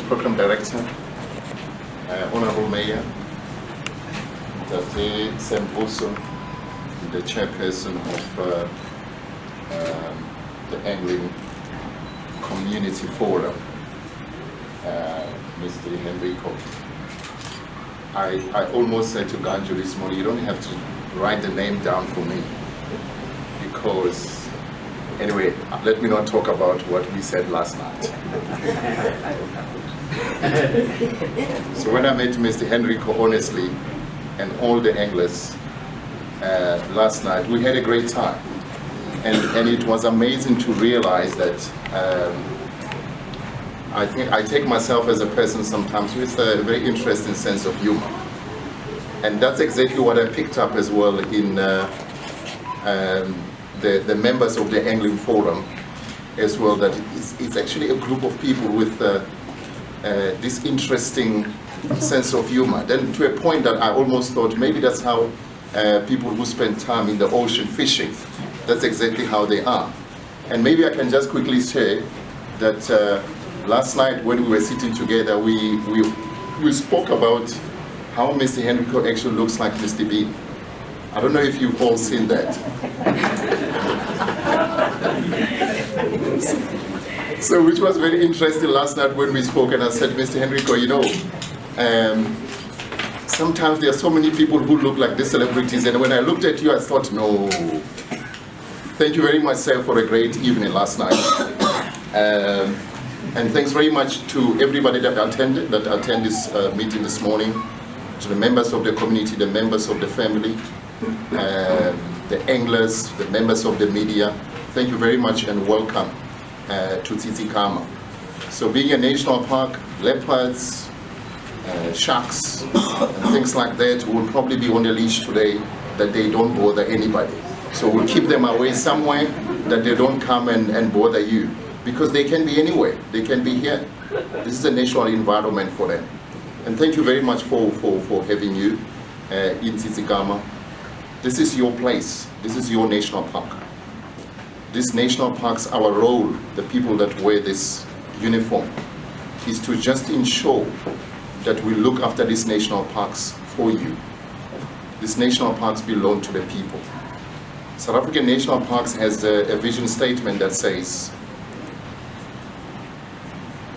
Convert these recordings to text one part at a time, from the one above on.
Program Director, Honorable Mayor, Tate Semboso, the Chairperson of the Angling Community Forum, Mr. Henrico. I almost said to Ganju this morning, you don't have to write the name down for me, because anyway, let me not talk about what we said last night. So when I met Mr. Henrico, honestly, and all the anglers last night, we had a great time. And it was amazing to realize that I think I take myself as a person sometimes with a very interesting sense of humor. And that's exactly what I picked up as well in the members of the Angling Forum as well, that it's actually a group of people with this interesting sense of humor. Then to a point that I almost thought maybe that's how people who spend time in the ocean fishing, that's exactly how they are. And maybe I can just quickly share that last night when we were sitting together, we spoke about how Mr. Henrico actually looks like Mr. Bean. I don't know if you've all seen that. So which was very interesting last night when we spoke, and I said, Mr. Henrico, you know, sometimes there are so many people who look like the celebrities, and when I looked at you, I thought, no. Thank you very much, sir, for a great evening last night. And thanks very much to everybody that attended this meeting this morning, to the members of the community, the members of the family, the anglers, the members of the media. Thank you very much and welcome to Tsitsikamma. So being a national park, leopards, sharks, and things like that will probably be on the leash today, that they don't bother anybody. So we'll keep them away somewhere that they don't come and bother you, because they can be anywhere. They can be here. This is a natural environment for them. And thank you very much for having you in Tsitsikamma. This is your place. This is your national park. This national parks, our role, the people that wear this uniform, is to just ensure that we look after these national parks for you. These national parks belong to the people. South African National Parks has a vision statement that says,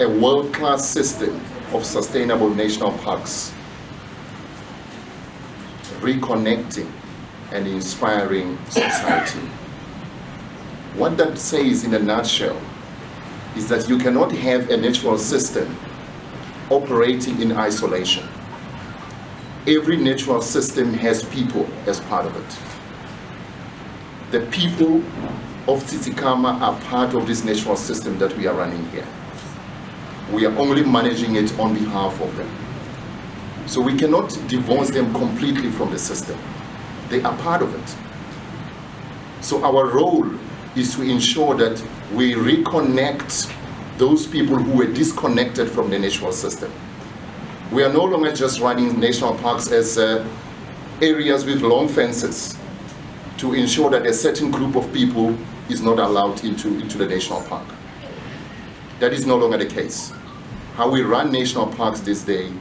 a world-class system of sustainable national parks, reconnecting and inspiring society. What that says in a nutshell is that you cannot have a natural system operating in isolation. Every natural system has people as part of it. The people of Tsitsikamma are part of this natural system that we are running here. We are only managing it on behalf of them. So we cannot divorce them completely from the system. They are part of it. So our role is to ensure that we reconnect those people who were disconnected from the natural system. We are no longer just running national parks as areas with long fences to ensure that a certain group of people is not allowed into the national park. That is no longer the case. How we run national parks this day,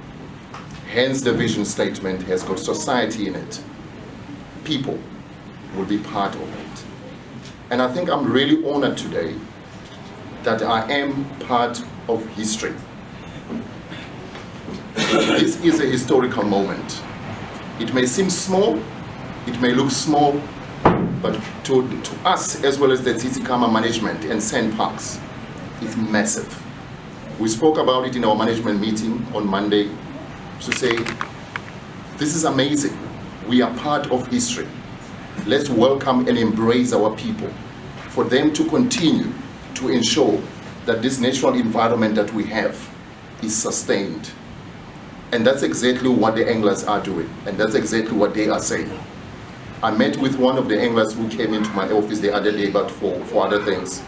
hence the vision statement, has got society in it. People will be part of it. And I think I'm really honored today that I am part of history. This is a historical moment. It may seem small, it may look small, but to us, as well as the Tsitsikamma management and Sand Parks, it's massive. We spoke about it in our management meeting on Monday to say, this is amazing. We are part of history. Let's welcome and embrace our people, for them to continue to ensure that this natural environment that we have is sustained. And that's exactly what the anglers are doing, and that's exactly what they are saying. I met with one of the anglers who came into my office the other day, but for other things.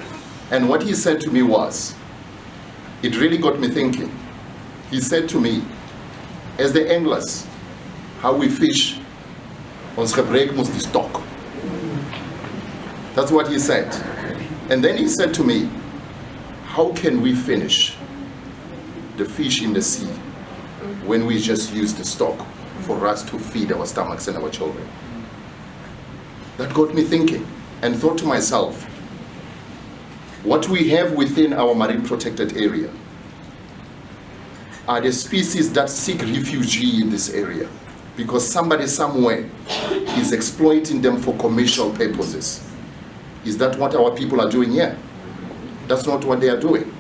And what he said to me was, it really got me thinking. He said to me, as the anglers, how we fish, ons gebruik mos die stok. That's what he said. And then he said to me, how can we finish? the fish in the sea when we just use the stock for us to feed our stomachs and our children. That got me thinking and thought to myself, what we have within our marine protected area are the species that seek refuge in this area because somebody somewhere is exploiting them for commercial purposes. Is that what our people are doing here? That's not what they are doing.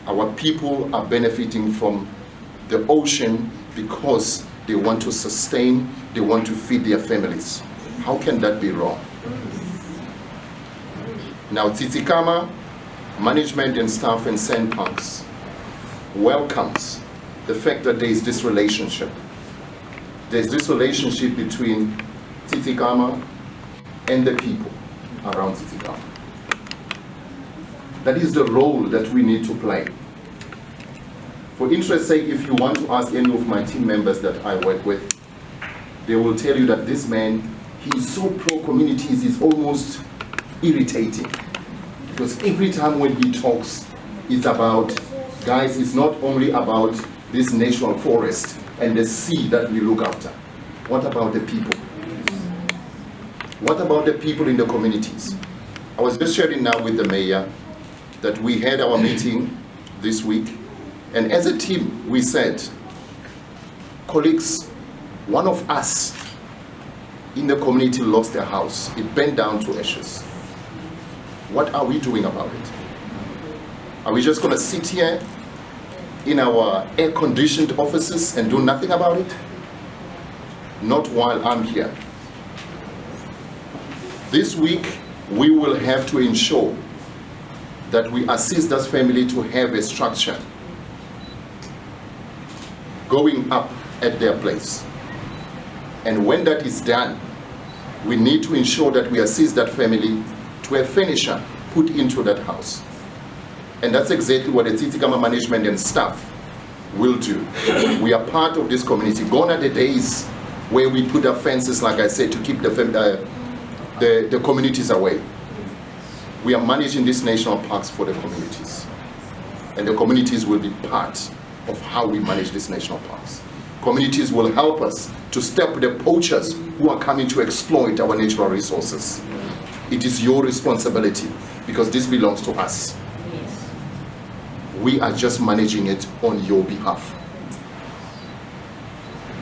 Our people are benefiting from the ocean because they want to sustain, they want to feed their families. How can that be wrong? Now, Tsitsikamma management and staff and sandparks welcomes the fact that there is this relationship. There's this relationship between Tsitsikamma and the people around Tsitsikamma. That is the role that we need to play. For interest's sake, if you want to ask any of my team members that I work with, they will tell you that this man, he is so pro-communities, it's almost irritating. Because every time when he talks, it's about, guys, it's not only about this national forest and the sea that we look after. What about the people? What about the people in the communities? I was just sharing now with the mayor that we had our meeting this week, and as a team, we said, colleagues, one of us in the community lost their house. It burned down to ashes. What are we doing about it? Are we just going to sit here in our air-conditioned offices and do nothing about it? Not while I'm here. This week, we will have to ensure that we assist that family to have a structure going up at their place. And when that is done, we need to ensure that we assist that family to a furniture put into that house. And that's exactly what the Tsitsikamma management and staff will do. We are part of this community. Gone are the days where we put up fences, like I said, to keep the communities away. We are managing these national parks for the communities. And the communities will be part of how we manage these national parks. Communities will help us to stop the poachers who are coming to exploit our natural resources. It is your responsibility because this belongs to us. We are just managing it on your behalf.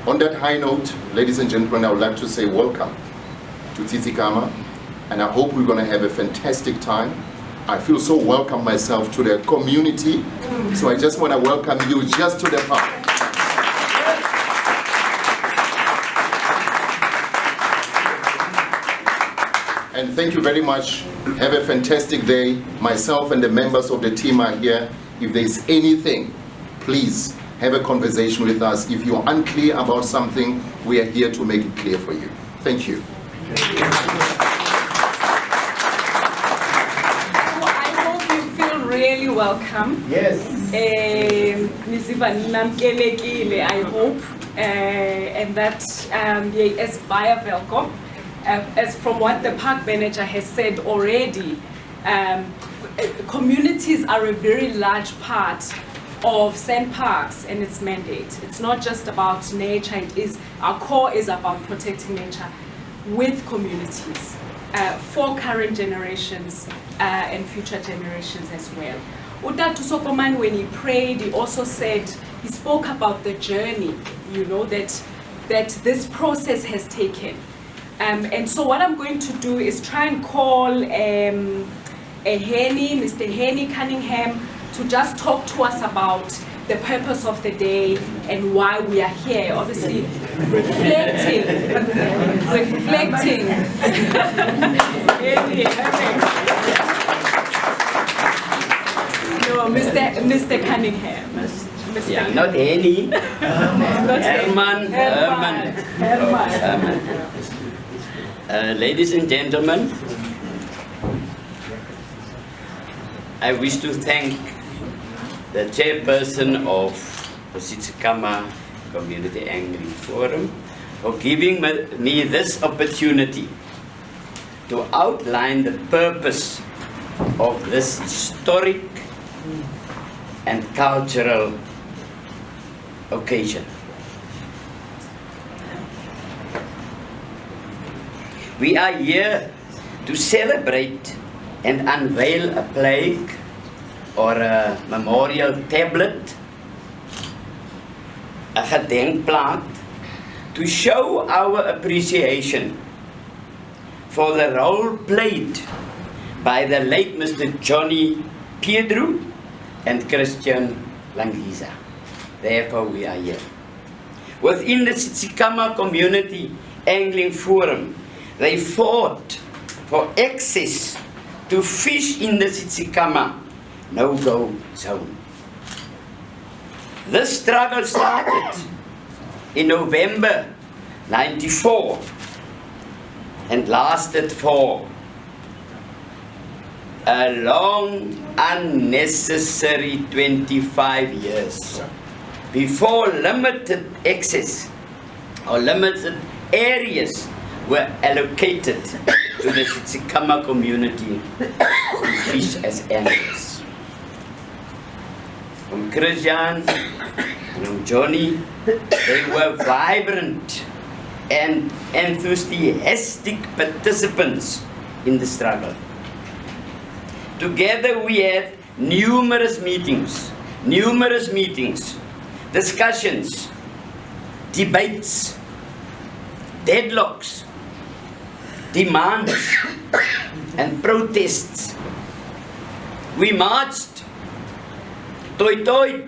On that high note, ladies and gentlemen, I would like to say welcome to Tsitsikamma, and I hope we're going to have a fantastic time. I feel so welcome myself to the community, so I just want to welcome you just to the park. And thank you very much. Have a fantastic day. Myself and the members of the team are here. If there's anything, please have a conversation with us. If you're unclear about something, we are here to make it clear for you. Thank you. I hope you feel really welcome. Yes. I hope. And that as via welcome. As from what the park manager has said already, communities are a very large part of Sand Parks and its mandate. It's not just about nature, it is, our core is about protecting nature with communities for current generations and future generations as well. Utatu Sokoman, when he prayed, he also said, he spoke about the journey, you know, that this process has taken. And so what I'm going to do is try and call Mr. Henny Cunningham, to just talk to us about the purpose of the day and why we are here. Obviously, reflecting. No, Mr. Cunningham. Yeah, not Henny. Herman. Ladies and gentlemen, I wish to thank the chairperson of the Tsitsikamma Community Angry Forum for giving me this opportunity to outline the purpose of this historic and cultural occasion. We are here to celebrate and unveil a plaque or a memorial tablet, a gedenkplaat, to show our appreciation for the role played by the late Mr. Johnny Pedro and Christian Langiza. Therefore we are here. Within the Tsitsikamma Community Angling Forum, they fought for access to fish in the Tsitsikamma no-go zone. This struggle started in November 94 and lasted for a long, unnecessary 25 years before limited access or limited areas were allocated to the Tsitsikamma community to fish as anglers. From Christian, from Johnny, they were vibrant and enthusiastic participants in the struggle. Together we had numerous meetings, discussions, debates, deadlocks, demands, and protests. We marched, toy,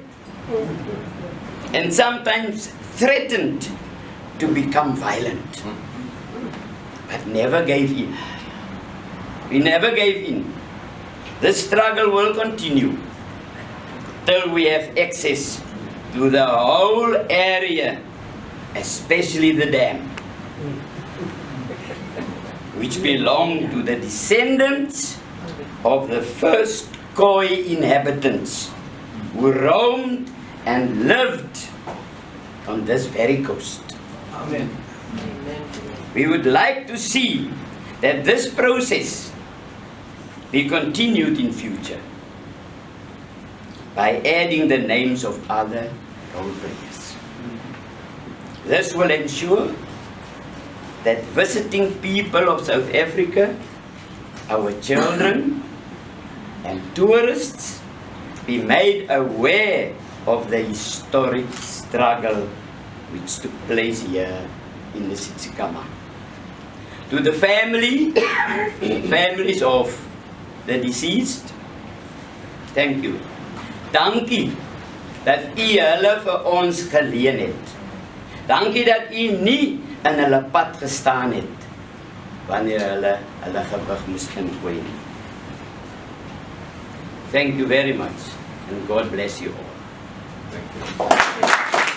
and sometimes threatened to become violent, but never gave in. We never gave in. The struggle will continue till we have access to the whole area, especially the dam, which belonged to the descendants of the first Khoi inhabitants who roamed and lived on this very coast. Amen. We would like to see that this process be continued in future by adding the names of other role players. This will ensure that visiting people of South Africa, our children and tourists, be made aware of the historic struggle which took place here in the Tsitsikamma. To the families of the deceased, thank you. Dankie dat u hulle vir ons geleen het. Dankie dat u nie in hulle pad gestaan het wanneer hulle gewig moes ingooi nie. Thank you very much and God bless you all. Thank you.